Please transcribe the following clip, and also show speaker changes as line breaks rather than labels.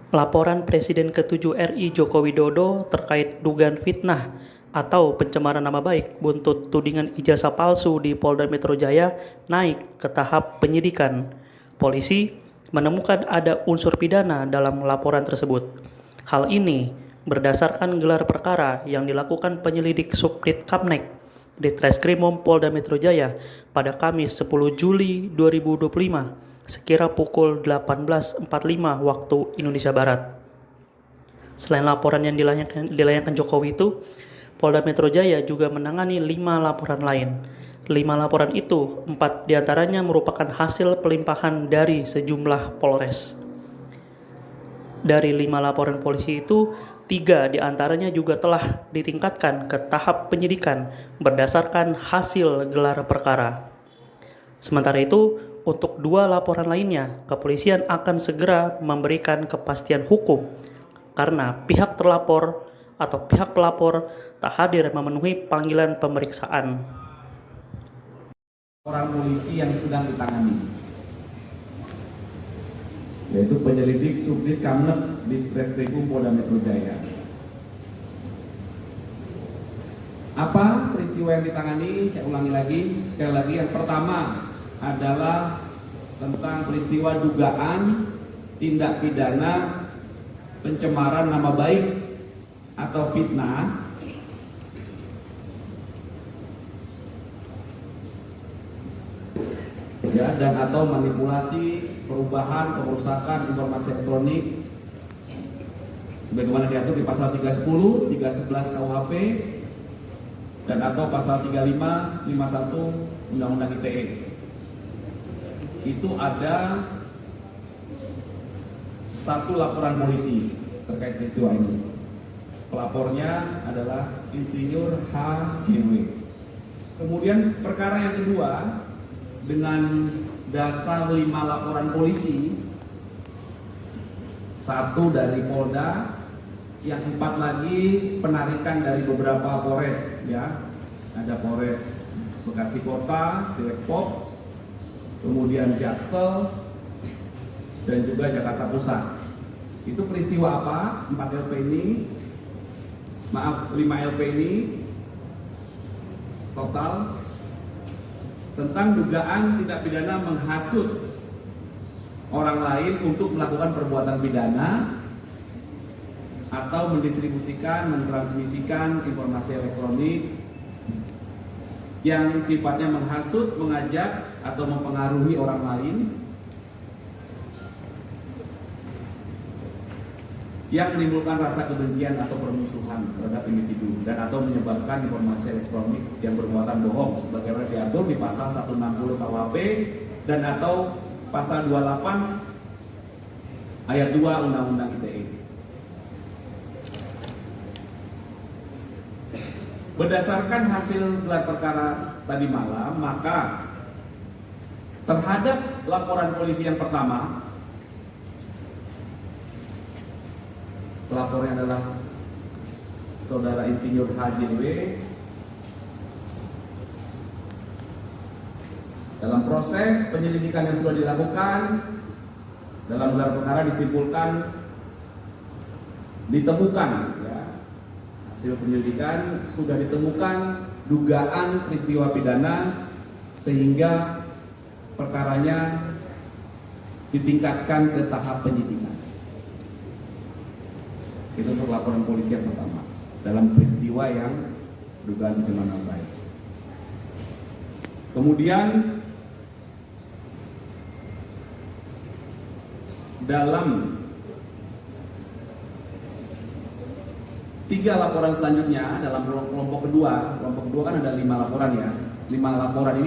Laporan Presiden ke-7 RI Joko Widodo terkait dugaan fitnah atau pencemaran nama baik buntut tudingan ijazah palsu di Polda Metro Jaya naik ke tahap penyidikan. Polisi menemukan ada unsur pidana dalam laporan tersebut. Hal ini berdasarkan gelar perkara yang dilakukan penyelidik Subdit Kamnek di Treskrimum Polda Metro Jaya pada Kamis 10 Juli 2025 sekira pukul 18.45 waktu Indonesia Barat. Selain laporan yang dilayangkan Jokowi itu, Polda Metro Jaya juga menangani 5 laporan lain. 5 laporan itu, 4 diantaranya merupakan hasil pelimpahan dari sejumlah Polres. Dari 5 laporan polisi itu, 3 diantaranya juga telah ditingkatkan ke tahap penyidikan berdasarkan hasil gelar perkara. Sementara itu, untuk 2 laporan lainnya, kepolisian akan segera memberikan kepastian hukum karena pihak terlapor atau pihak pelapor tak hadir memenuhi panggilan pemeriksaan.
Laporan polisi yang sedang ditangani, yaitu penyelidik Subdit Kamnek di Treskrimum Polda Metro Jaya. Apa peristiwa yang ditangani? Saya ulangi lagi, sekali lagi. Yang pertama adalah tentang peristiwa dugaan tindak pidana pencemaran nama baik atau fitnah dan atau manipulasi, perubahan, pengerusakan informasi elektronik sebagaimana diatur di pasal 310, 311 KUHP dan atau pasal 35, 51 Undang-Undang ITE. Itu ada 1 laporan polisi terkait peristiwa ini. Pelapornya adalah Insinyur HJW. Kemudian perkara yang kedua, dengan dasar 5 laporan polisi, 1 dari Polda, yang 4 lagi penarikan dari beberapa Polres, ya. Ada Polres Bekasi Kota, Depok, kemudian Jaksel, dan juga Jakarta Pusat. Itu peristiwa apa? 5 LP ini total tentang dugaan tindak pidana menghasut orang lain untuk melakukan perbuatan pidana atau mendistribusikan, mentransmisikan informasi elektronik yang sifatnya menghasut, mengajak, atau mempengaruhi orang lain yang menimbulkan rasa kebencian atau permusuhan terhadap individu dan atau menyebarkan informasi elektronik yang bermuatan bohong sebagaimana diatur di pasal 160 KUHP dan atau pasal 28 ayat 2 Undang-Undang ITE. Berdasarkan hasil gelar perkara tadi malam, maka terhadap laporan polisi yang pertama, pelapornya adalah Saudara Insinyur HJW. Dalam proses penyelidikan yang sudah dilakukan, dalam gelar perkara disimpulkan, ditemukan, ya, hasil penyelidikan sudah ditemukan dugaan peristiwa pidana sehingga perkaranya ditingkatkan ke tahap penyidikan. Itu untuk laporan polisi yang pertama dalam peristiwa yang dugaan pencemaran nama baik. Kemudian dalam 3 laporan selanjutnya dalam kelompok kedua kan ada 5 laporan ya. 5 laporan ini